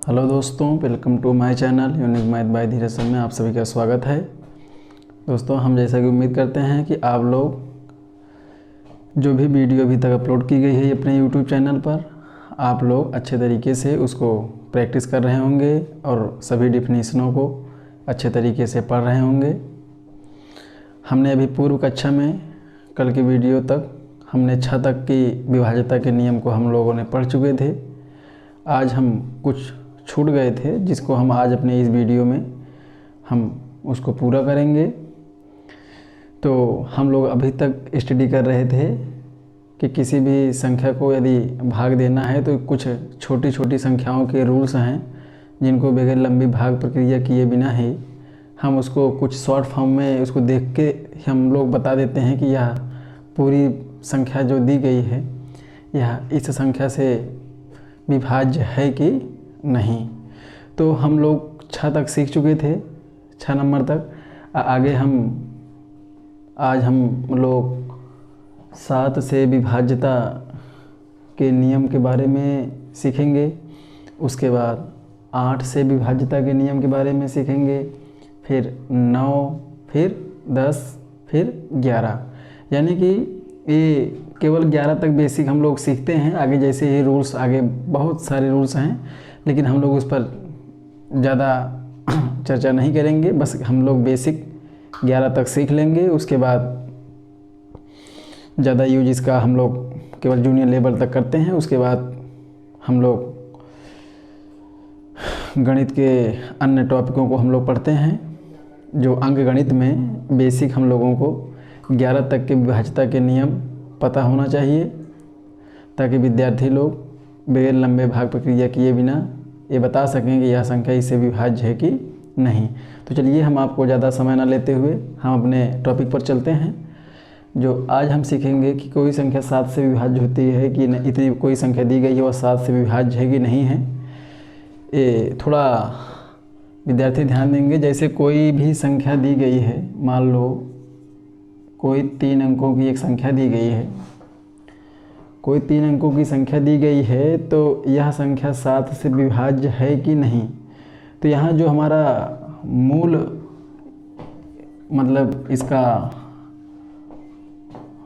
Hello दोस्तों, welcome to my channel unique math by Dheeraj sir में आप सभी का स्वागत है। दोस्तों, हम जैसा कि उम्मीद करते हैं कि आप लोग जो भी वीडियो अभी तक अपलोड की गई है अपने यूट्यूब चैनल पर, आप लोग अच्छे तरीके से उसको प्रैक्टिस कर रहे होंगे और सभी डिफिनीशनों को अच्छे तरीके से पढ़ रहे होंगे। हमने अभी पूर्व कक्षा में कल की वीडियो तक हमने 6 तक की विभाज्यता के नियम को हम लोगों ने पढ़ चुके थे। आज हम कुछ छूट गए थे जिसको हम आज अपने इस वीडियो में हम उसको पूरा करेंगे। तो हम लोग अभी तक स्टडी कर रहे थे कि किसी भी संख्या को यदि भाग देना है तो कुछ छोटी छोटी संख्याओं के रूल्स हैं जिनको बगैर लंबी भाग प्रक्रिया किए बिना ही हम उसको कुछ शॉर्ट फॉर्म में उसको देख के हम लोग बता देते हैं कि यह पूरी संख्या जो दी गई है यह इस संख्या से विभाज्य है कि नहीं। तो हम लोग 6 तक सीख चुके थे, 6 नंबर तक। आगे आज हम लोग 7 से विभाज्यता के नियम के बारे में सीखेंगे। उसके बाद 8 से विभाज्यता के नियम के बारे में सीखेंगे, फिर 9, फिर 10, फिर 11। यानी कि ये केवल 11 तक बेसिक हम लोग सीखते हैं। आगे जैसे ये रूल्स, आगे बहुत सारे रूल्स हैं लेकिन हम लोग उस पर ज़्यादा चर्चा नहीं करेंगे। बस हम लोग बेसिक 11 तक सीख लेंगे। उसके बाद ज़्यादा यूज इसका हम लोग केवल जूनियर लेवल तक करते हैं। उसके बाद हम लोग गणित के अन्य टॉपिकों को हम लोग पढ़ते हैं। जो अंक गणित में बेसिक हम लोगों को 11 तक के विभाज्यता के नियम पता होना चाहिए ताकि विद्यार्थी लोग बगैर लंबे भाग प्रक्रिया किए बिना ये बता सकें कि यह संख्या इससे विभाज्य है कि नहीं। तो चलिए, हम आपको ज़्यादा समय ना लेते हुए हम अपने टॉपिक पर चलते हैं। जो आज हम सीखेंगे कि कोई संख्या 7 से विभाज्य होती है कि नहीं, इतनी कोई संख्या दी गई है वह 7 से विभाज्य है कि नहीं है। ये थोड़ा विद्यार्थी ध्यान देंगे। जैसे कोई भी संख्या दी गई है, मान लो कोई 3 अंकों की एक संख्या दी गई है, कोई 3 अंकों की संख्या दी गई है, तो यह संख्या 7 से विभाज्य है कि नहीं। तो यहाँ जो हमारा मूल मतलब इसका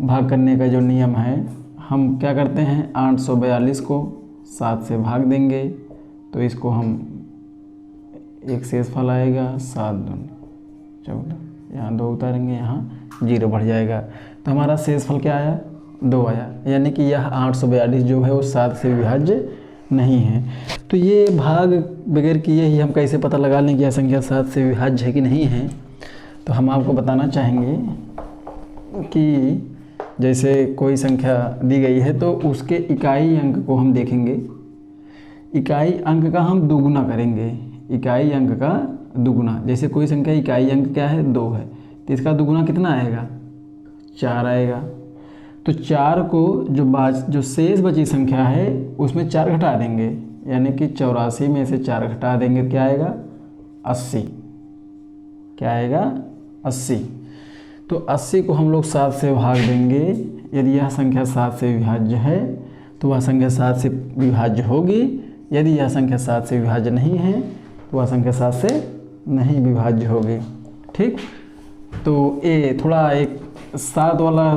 भाग करने का जो नियम है, हम क्या करते हैं 842 को 7 से भाग देंगे तो इसको हम एक शेषफल आएगा 7 दूनी 14, यहाँ 2 उतारेंगे, यहाँ 0 बढ़ जाएगा। तो हमारा शेषफल क्या आया, 2 आया। यानी कि यह 842 जो है वो 7 से विभाज्य नहीं है। तो ये भाग बगैर किए ही हम कैसे पता लगा लें कि यह संख्या 7 से विभाज्य है कि नहीं है। तो हम आपको बताना चाहेंगे कि जैसे कोई संख्या दी गई है तो उसके इकाई अंक को हम देखेंगे। इकाई अंक का हम दुगुना करेंगे, इकाई अंक का दुगुना। जैसे कोई संख्या इकाई अंक क्या है, 2 है, तो इसका दुगुना कितना आएगा, 4 आएगा। तो 4 को जो शेष बची संख्या है उसमें 4 घटा देंगे, यानी कि 84 में से 4 घटा देंगे, क्या आएगा 80। क्या आएगा 80। तो 80 को हम लोग 7 से भाग देंगे। यदि यह संख्या 7 से विभाज्य है तो वह संख्या 7 से विभाज्य होगी। यदि यह संख्या 7 से विभाज्य नहीं है तो वह संख्या 7 से नहीं विभाज्य होगी। ठीक। तो ये थोड़ा एक 7 वाला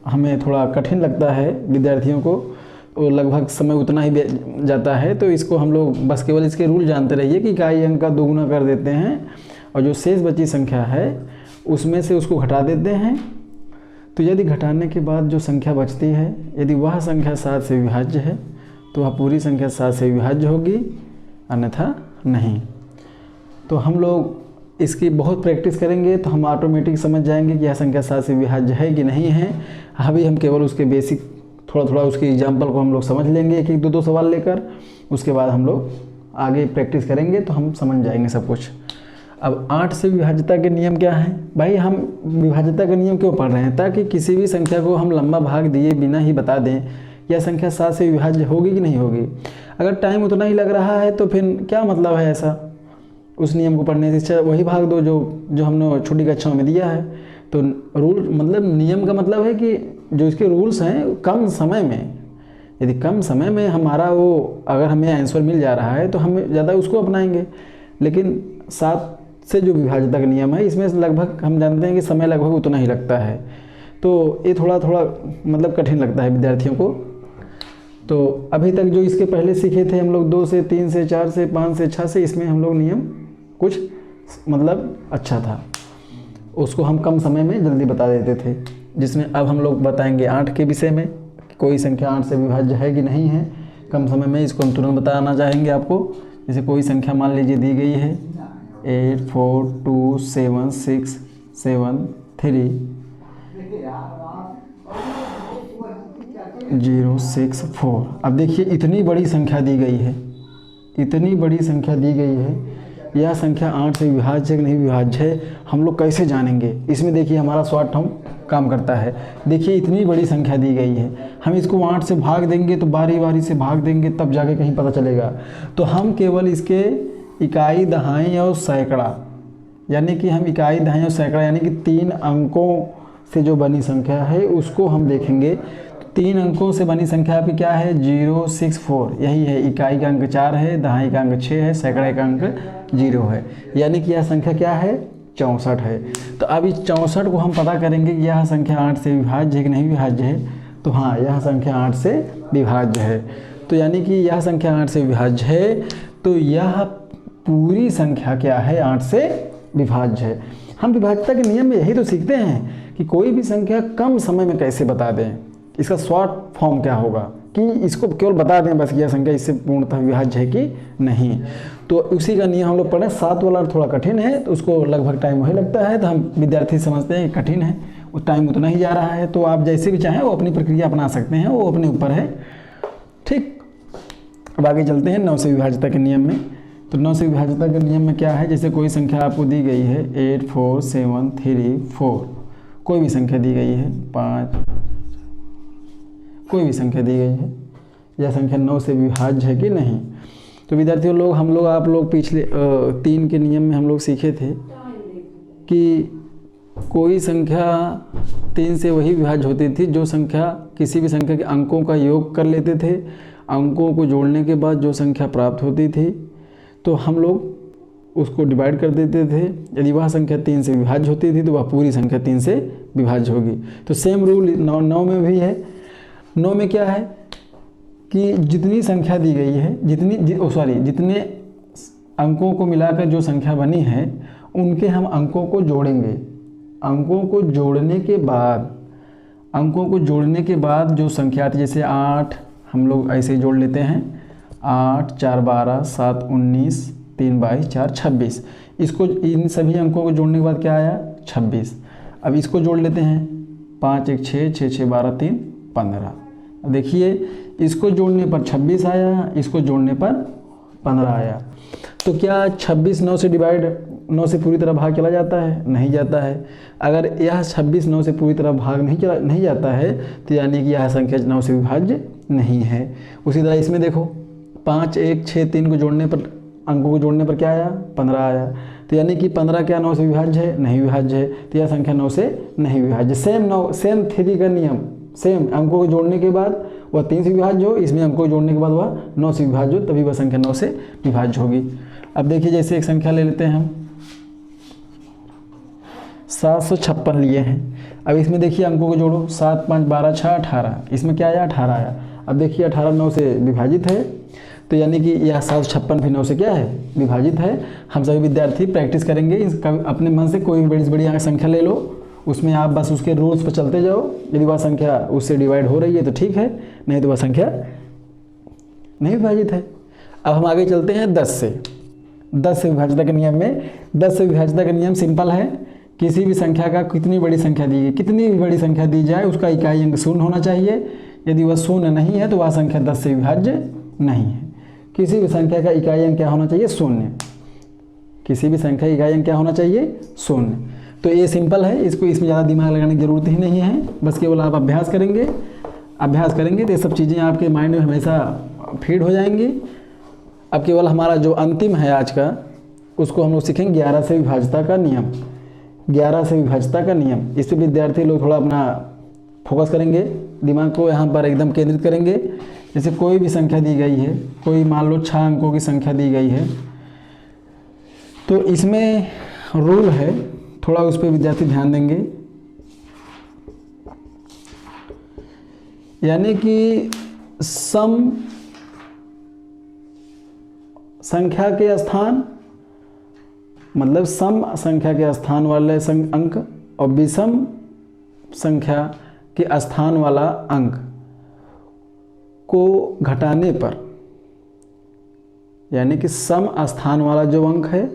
हमें थोड़ा कठिन लगता है विद्यार्थियों को, तो लगभग समय उतना ही जाता है। तो इसको हम लोग बस केवल इसके रूल जानते रहिए कि इकाई अंक का दोगुना कर देते हैं और जो शेष बची संख्या है उसमें से उसको घटा देते हैं। तो यदि घटाने के बाद जो संख्या बचती है, यदि वह संख्या 7 से विभाज्य है तो वह पूरी संख्या 7 से विभाज्य होगी, अन्यथा नहीं। तो हम लोग इसकी बहुत प्रैक्टिस करेंगे तो हम ऑटोमेटिक समझ जाएंगे कि यह संख्या 7 से विभाज्य है कि नहीं है। अभी हम केवल उसके बेसिक थोड़ा उसके एग्जाम्पल को हम लोग समझ लेंगे, एक 2 सवाल लेकर। उसके बाद हम लोग आगे प्रैक्टिस करेंगे तो हम समझ जाएंगे सब कुछ। अब 8 से विभाज्यता के नियम क्या है भाई, हम विभाज्यता के नियम क्यों पढ़ रहे हैं, ताकि किसी भी संख्या को हम लंबा भाग दिए बिना ही बता दें यह संख्या 7 से विभाज्य होगी कि नहीं होगी। अगर टाइम उतना ही लग रहा है तो फिर क्या मतलब है ऐसा उस नियम को पढ़ने से। वही भाग दो जो हमने छोटी कक्षाओं में दिया है। तो रूल मतलब नियम का मतलब है कि जो इसके रूल्स हैं कम समय में यदि कम समय में हमारा वो अगर हमें आंसर मिल जा रहा है तो हम ज़्यादा उसको अपनाएंगे। लेकिन 7 से जो विभाज्यता का नियम है इसमें लगभग हम जानते हैं कि समय लगभग उतना ही लगता है, तो ये थोड़ा मतलब कठिन लगता है विद्यार्थियों को। तो अभी तक जो इसके पहले सीखे थे हम लोग 2 से 3 से 4 से 5 से 6 से, इसमें हम लोग नियम कुछ मतलब अच्छा था, उसको हम कम समय में जल्दी बता देते थे। जिसमें अब हम लोग बताएंगे 8 के विषय में, कोई संख्या 8 से विभाज्य है कि नहीं है। कम समय में इसको हम तुरंत बताना चाहेंगे आपको। जैसे कोई संख्या मान लीजिए दी गई है 8 4 2 7 6 7 3 0 6 4। अब देखिए इतनी बड़ी संख्या दी गई है, इतनी बड़ी संख्या दी गई है, यह संख्या 8 से विभाज्य है कि नहीं विभाज्य है, हम लोग कैसे जानेंगे? इसमें देखिए हमारा शॉर्ट टर्म काम करता है। देखिए इतनी बड़ी संख्या दी गई है, हम इसको 8 से भाग देंगे तो बारी बारी से भाग देंगे तब जाके कहीं पता चलेगा। तो हम केवल इसके इकाई, दहाई और सैकड़ा, यानी कि हम इकाई, दहाई और सैकड़ा यानी कि 3 अंकों से जो बनी संख्या है उसको हम देखेंगे। 3 अंकों से बनी संख्या आपकी क्या है? 0 6 4, यही है। इकाई का अंक 4 है, दहाई का अंक 6 है, सैकड़े का अंक 0 है, यानी कि यह संख्या क्या है? 64 है। तो अब इस 64 को हम पता करेंगे कि यह संख्या 8 से विभाज्य है कि नहीं विभाज्य है। तो हाँ, यह संख्या 8 से विभाज्य है। तो यानी कि यह संख्या 8 से विभाज्य है, तो यह पूरी संख्या क्या है? 8 से विभाज्य है। हम विभाज्यता के नियम में यही तो सीखते हैं कि कोई भी संख्या कम समय में कैसे बता दें, इसका शॉर्ट फॉर्म क्या होगा, कि इसको केवल बता दें बस यह संख्या इससे पूर्णतः विभाज्य है कि नहीं। तो उसी का नियम हम लोग पढ़ें। 7 वाला थोड़ा कठिन है, तो उसको लगभग टाइम वही लगता है, तो हम विद्यार्थी समझते हैं कि कठिन है, वो टाइम उतना ही जा रहा है। तो आप जैसे भी चाहें वो अपनी प्रक्रिया अपना सकते हैं, वो अपने ऊपर है। ठीक, अब आगे चलते हैं 9 से विभाज्यता के नियम में। तो 9 से विभाज्यता के नियम में क्या है? जैसे कोई संख्या आपको दी गई है 8 4 7 3 4, कोई भी संख्या दी गई है 5, कोई भी संख्या दी गई है, यह संख्या 9 से विभाज्य है कि नहीं। तो विद्यार्थियों लोग आप लोग पिछले 3 के नियम में हम लोग सीखे थे कि कोई संख्या 3 से वही विभाज्य होती थी जो संख्या किसी भी संख्या के अंकों का योग कर लेते थे, अंकों को जोड़ने के बाद जो संख्या प्राप्त होती थी तो हम लोग उसको डिवाइड कर देते थे। यदि वह संख्या 3 से विभाज्य होती थी तो वह पूरी संख्या 3 से विभाज्य होगी। तो सेम रूल 9 में भी है। 9 में क्या है कि जितनी संख्या दी गई है, जितने अंकों को मिलाकर जो संख्या बनी है उनके हम अंकों को जोड़ेंगे। अंकों को जोड़ने के बाद जो संख्या आती है, जैसे 8 हम लोग ऐसे ही जोड़ लेते हैं, 8 4 12 7 19 3 22 4 26। इसको इन सभी अंकों को जोड़ने के बाद क्या आया? 26। अब इसको जोड़ लेते हैं, 5 1 6 6 6 12 3 15। देखिए इसको जोड़ने पर 26 आया, इसको जोड़ने पर 15 आया। तो क्या 26 9 से पूरी तरह भाग चला जाता है? नहीं जाता है। अगर यह 26 9 से पूरी तरह भाग नहीं जाता है तो यानी कि यह संख्या 9 से विभाज्य नहीं है। उसी तरह इसमें देखो 5 1 6 3 को जोड़ने पर, अंकों को जोड़ने पर क्या आया? 15 आया। तो यानी कि 15 क्या 9 से विभाज्य है? नहीं विभाज्य है। तो यह संख्या 9 से नहीं विभाज्य। सेम 3 का नियम, सेम अंकों को जोड़ने के बाद वह 3 से विभाज्य हो, इसमें अंकों को जोड़ने के बाद वह 9 से विभाज्य हो, तभी वह संख्या 9 से विभाज्य होगी। अब देखिए जैसे एक संख्या ले लेते हैं हम 756 लिए हैं। अब इसमें देखिए अंकों को जोड़ो, 7 5 12 6 18, इसमें क्या आया? 18 आया। अब देखिए 18 9 से विभाजित है, तो यानी कि यह 756 भी 9 से क्या है? विभाजित है। हम सभी विद्यार्थी प्रैक्टिस करेंगे, इसका अपने मन से कोई भी बड़ी से बड़ी संख्या ले लो, उसमें आप बस उसके रूल्स पर चलते जाओ। यदि वह संख्या उससे डिवाइड हो रही है तो ठीक है, नहीं तो वह संख्या नहीं विभाजित है। अब हम आगे चलते हैं 10 से विभाज्यता के नियम में। 10 से विभाज्यता का नियम सिंपल है, किसी भी संख्या का कितनी बड़ी संख्या दी गई, कितनी भी बड़ी संख्या दी जाए उसका इकाई अंक शून्य होना चाहिए। यदि वह शून्य नहीं है तो वह संख्या 10 से विभाज्य नहीं है। किसी भी संख्या का इकाई अंक क्या होना चाहिए? शून्य। किसी भी संख्या का इकाई अंक क्या होना चाहिए? शून्य। तो ये सिंपल है, इसमें ज़्यादा दिमाग लगाने की ज़रूरत ही नहीं है, बस केवल आप अभ्यास करेंगे तो ये सब चीज़ें आपके माइंड में हमेशा फीड हो जाएंगी। अब केवल हमारा जो अंतिम है आज का, उसको हम लोग सीखेंगे 11 से विभाज्यता का नियम। 11 से विभाज्यता का नियम, इस पर विद्यार्थी लोग थोड़ा अपना फोकस करेंगे, दिमाग को यहाँ पर एकदम केंद्रित करेंगे जैसे कोई भी संख्या दी गई है, कोई मान लो 6 अंकों की संख्या दी गई है, तो इसमें रूल है, थोड़ा उस पर विद्यार्थी ध्यान देंगे। यानी कि सम संख्या के स्थान, मतलब सम संख्या के स्थान वाले अंक और विषम संख्या के स्थान वाला अंक को घटाने पर, यानी कि सम स्थान वाला जो अंक है,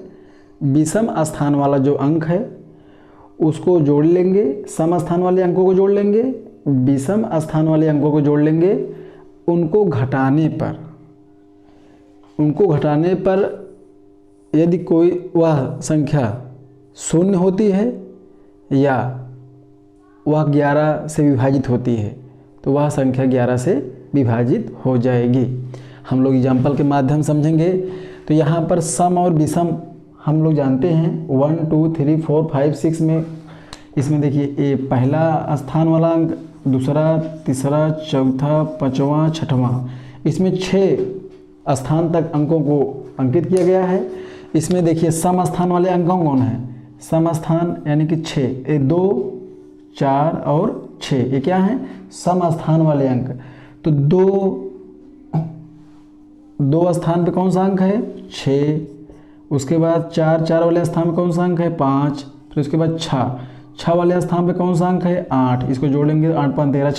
विषम स्थान वाला जो अंक है, उसको जोड़ लेंगे, सम स्थान वाले अंकों को जोड़ लेंगे, विषम स्थान वाले अंकों को जोड़ लेंगे। उनको घटाने पर यदि कोई वह संख्या शून्य होती है या वह 11 से विभाजित होती है, तो वह संख्या 11 से विभाजित हो जाएगी। हम लोग एग्जाम्पल के माध्यम समझेंगे। तो यहाँ पर सम और विषम हम लोग जानते हैं 1 2 3 4 5 6 में, इसमें देखिए ये पहला स्थान वाला अंक, दूसरा, तीसरा, चौथा, पाँचवा, छठवां, इसमें 6 स्थान तक अंकों को अंकित किया गया है। इसमें देखिए सम स्थान वाले अंक कौन है, सम स्थान यानी कि 6, ये 2 4 और 6, ये क्या है सम स्थान वाले अंक। तो दो स्थान पे कौन सा अंक है 6, उसके बाद 4 वाले स्थान पे कौन सा अंक है 5, फिर उसके बाद 6 वाले स्थान पे कौन सा अंक है 8, इसको जोड़ेंगे 8 5 13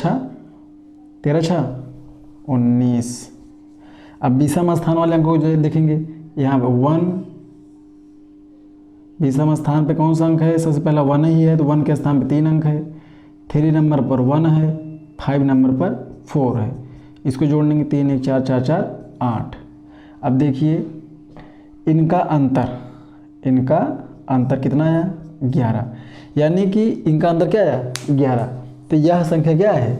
6 19। अब विषम स्थान वाले अंक को जो देखेंगे यहाँ पे 1, विषम स्थान पे कौन सा अंक है, सबसे पहला 1 ही है, तो 1 के स्थान पे 3 अंक है, 3 नंबर पर 1 है, 5 नंबर पर 4 है, इसको जोड़ेंगे 3 1 4 4 4 8। अब देखिए इनका अंतर कितना आया 11, यानी कि इनका अंतर क्या आया 11। तो यह संख्या क्या है,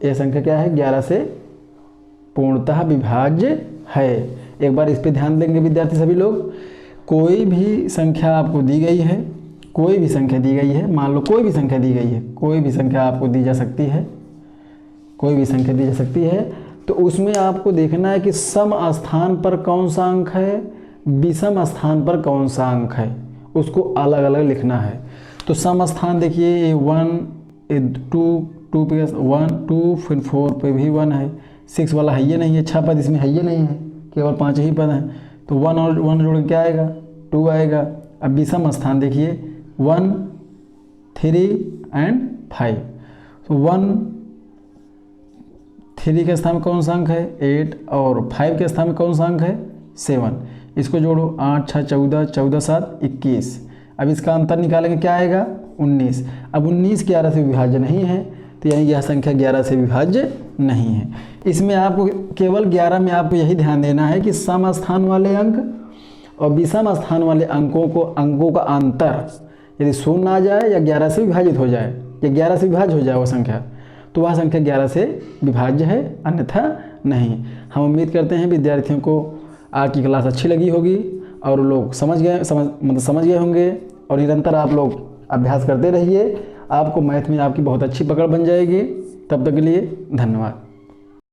यह संख्या क्या है 11 से पूर्णतः विभाज्य है। एक बार इस पे ध्यान देंगे विद्यार्थी सभी लोग। कोई भी संख्या आपको दी गई है, कोई भी संख्या दी गई है, मान लो कोई भी संख्या दी गई है, कोई भी संख्या आपको दी जा सकती है, कोई भी संख्या दी जा सकती है, तो उसमें आपको देखना है कि सम स्थान पर कौन सा अंक है, विषम स्थान पर कौन सा अंक है, उसको अलग अलग लिखना है। तो सम स्थान देखिए 1 2 पे 1 2, फिर 4 पे भी 1 है, 6 वाला है ये नहीं है, 6 पद इसमें है ये नहीं है, केवल 5 ही पद हैं, तो 1 और 1 जोड़ के क्या आएगा 2 आएगा। अब विषम स्थान देखिए 1 3 एंड 5, तो 1 3 के स्थान में कौन सा अंक है 8 और 5 के स्थान में कौन सा अंक है 7, इसको जोड़ो 8 6 14 14 7 21। अब इसका अंतर निकालेंगे क्या आएगा 19। अब 19 11 से विभाज्य नहीं है, तो यानी यह संख्या 11 से विभाज्य नहीं है। इसमें आपको केवल 11 में आपको यही ध्यान देना है कि सम स्थान वाले अंक और विषम स्थान वाले अंकों का अंतर यदि शून्य आ जाए या 11 से विभाजित हो जाए या 11 से विभाज्य हो जाए वो संख्या, तो वह संख्या 11 से विभाज्य है, अन्यथा नहीं। हम उम्मीद करते हैं विद्यार्थियों को आज की क्लास अच्छी लगी होगी और लोग समझ गए होंगे, और निरंतर आप लोग अभ्यास करते रहिए, आपको मैथ में आपकी बहुत अच्छी पकड़ बन जाएगी। तब तक के लिए धन्यवाद।